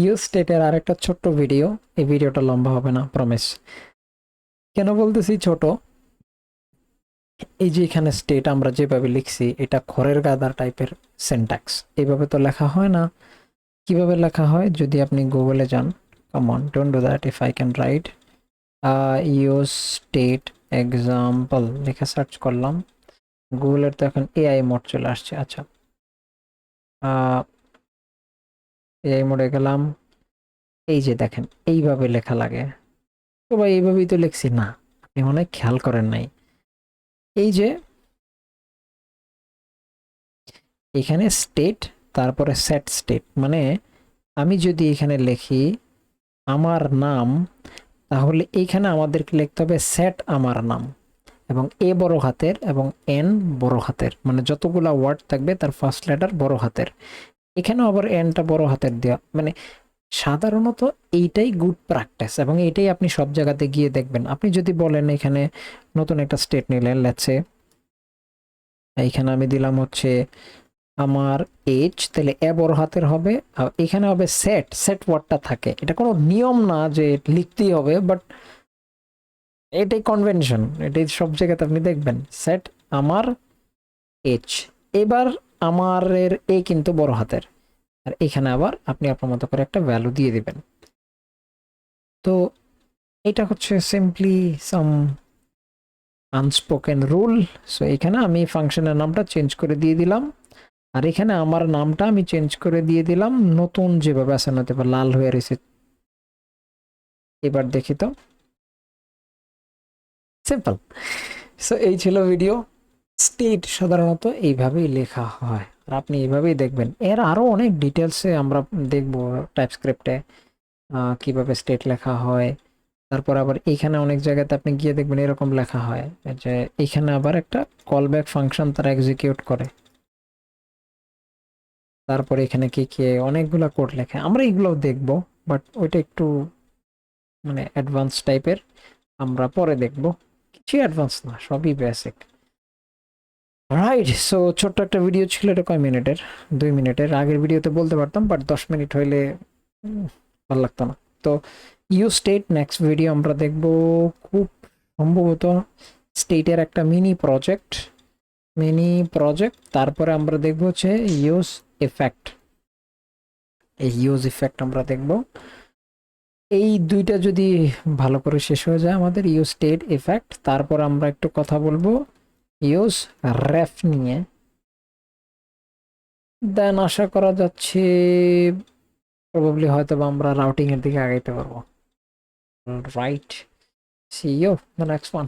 Use স্টেটের আরেকটা ছোট্ট ভিডিও, এই ভিডিওটা লম্বা হবে না প্রমিস। কেন বলতেছি ছোট, এই যে এখানে স্টেট আমরা যেভাবে লিখছি এটা খড়ের গাদার টাইপের সিনট্যাক্স, এইভাবে তো লেখা হয় না। কিভাবে লেখা হয় যদি আপনি গুগলে যান, come on don't do that, if I can write use state example লিখে সার্চ করলাম, গুগলের তো এখন এআই মোড চলে আসছে। আচ্ছা, এআই মোডে গেলাম, এই যে দেখেন এইভাবে লেখা লাগে। তো ভাই এইভাবেই তো লিখছি না, আপনি মনে হয় খেয়াল করেন নাই। এই যে এখানে স্টেট, তারপরে সেট স্টেট, মানে আমি যদি এখানে লিখি আমার নাম, তাহলে এইখানে আমাদেরকে লিখতে হবে সেট আমার নাম, এবং এ বড় হাতের এবং এন বড় হাতের, মানে যতগুলা ওয়ার্ড থাকবে তার ফার্স্ট লেটার বড় হাতের। এখানেও আবার এনটা বড় হাতের দেওয়া, মানে সাধারণত এইটাই গুড প্র্যাকটিস, এবং এইটাই আপনি সব জায়গাতে গিয়ে দেখবেন। আপনি যদি বলেন এখানে নতুন একটা স্টেট নিলেন, লেটসে এইখানে আমি দিলাম হচ্ছে আমার এজ, তাহলে এ বড় হাতের হবে, আর এখানে হবে সেট, সেট ওয়ার্ডটা থাকে, এটা কোনো নিয়ম না যে লিখতেই হবে, বাট এটাই কনভেনশন, এটাই সব জায়গাতে আপনি দেখবেন সেট আমার এজ। এবার আমারের এ কিন্তু বড় হাতের, আর এখানে আবার আপনি আপনার মতো করে একটা ভ্যালু দিয়ে দিবেন। তো এটা হচ্ছে সিম্পলি সাম আনস্পোকেন রুল। সো এখানে আমি ফাংশনের নামটা চেঞ্জ করে দিয়ে দিলাম, আর এখানে আমার নামটা আমি চেঞ্জ করে দিয়ে দিলাম নতুন যেভাবে আছে, নয়তো বা লাল হয়ে রয়েছে। এবার দেখি তো, সিম্পল। সো এই ছিল ভিডিও। স্টেট সাধারণত এইভাবেই লেখা হয়, আর আপনি এইভাবেই দেখবেন। এর আরো অনেক ডিটেলসে আমরা দেখব টাইপস্ক্রিপ্টে কিভাবে স্টেট লেখা হয়। তারপর আবার এখানে অনেক জায়গাতে আপনি গিয়ে দেখবেন এরকম লেখা হয় যে এখানে আবার একটা কল ব্যাক ফাংশন তারা এক্সিকিউট করে। তারপরে এখানে কি কি অনেকগুলা কোড লেখা, আমরা এগুলোও দেখবো, বাট ওইটা একটু মানে অ্যাডভান্স টাইপের, আমরা পরে দেখব। কিছু অ্যাডভান্স না, সবই বেসিক। রাইট, সো ছোট্ট একটা ভিডিও ছিল, এটা কয় মিনিটের? 2 মিনিটের। আগের ভিডিওতে বলতে পারতাম, বাট 10 মিনিট হইলে ভালো লাগতো না। তো ইউ স্টেট নেক্সট ভিডিও আমরা দেখব, খুব সম্ভবত স্টেটের একটা মিনি প্রজেক্ট। তারপরে আমরা দেখব হচ্ছে ইউজ ইফেক্ট, এই ইউজ ইফেক্ট আমরা দেখব। এই দুইটা যদি ভালো করে শেষ হয়ে যায় আমাদের ইউজ স্টেট ইফেক্ট, তারপর আমরা একটু কথা বলবো ইউজ রেফ নিয়ে। দেন আশা করা যাচ্ছে প্রবাবলি হয়তো বা আমরা রাউটিং এর দিকে আগাইতে পারবো। Right, see you the next one.